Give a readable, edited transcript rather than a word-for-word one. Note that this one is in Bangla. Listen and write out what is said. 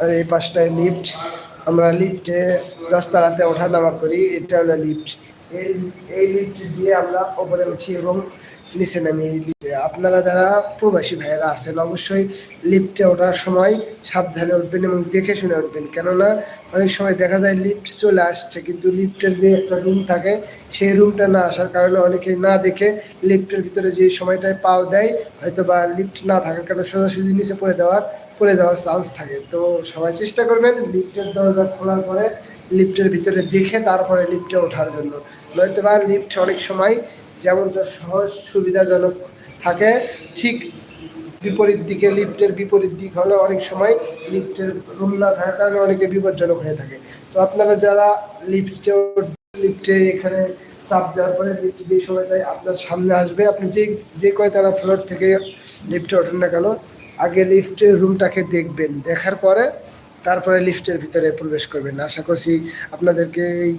আর এই পাশটায় লিফট। আমরা লিফটে 10 তলাতে ওঠা নামা করি, এটা হলো লিফট। এই এই লিফট দিয়ে আমরা ওপরে উঠি এবং নিচে নামি। এই লিফটে আপনারা যারা প্রবাসী ভাইয়েরা আছেন অবশ্যই লিফটে ওঠার সময় সাবধানে উঠবেন এবং দেখে শুনে উঠবেন, কেননা অনেক সময় দেখা যায় লিফট চলে আসছে কিন্তু লিফটের যে একটা রুম থাকে সেই রুমটা না আসার কারণে অনেকে না দেখে লিফটের ভিতরে যে সময়টায় পাও দেয়, হয়তো বা লিফট না থাকার কারণে সোজাসুজি নিচে পড়ে যাওয়ার চান্স থাকে। তো সবাই চেষ্টা করবেন লিফটের দরজা খোলার পরে লিফটের ভিতরে দেখে তারপরে লিফটে ওঠার জন্য। নয়তো বা লিফট অনেক সময় যেমনটা সহজ সুবিধাজনক থাকে, ঠিক বিপরীত দিকে লিফটের বিপরীত দিক হলে অনেক সময় লিফটের রুম না থাকার কারণে অনেকে বিপজ্জনক হয়ে থাকে। তো আপনারা যারা লিফটে এখানে চাপ দেওয়ার পরে লিফট যে সময়টায় আপনার সামনে আসবে, আপনি যে কয়তলা ফ্লোর থেকে লিফটে ওঠেন না কেন, আগে লিফটের রুমটাকে দেখবেন, দেখার পরে তারপরে লিফটের ভিতরে প্রবেশ করবেন। আশা করছি আপনাদেরকে এই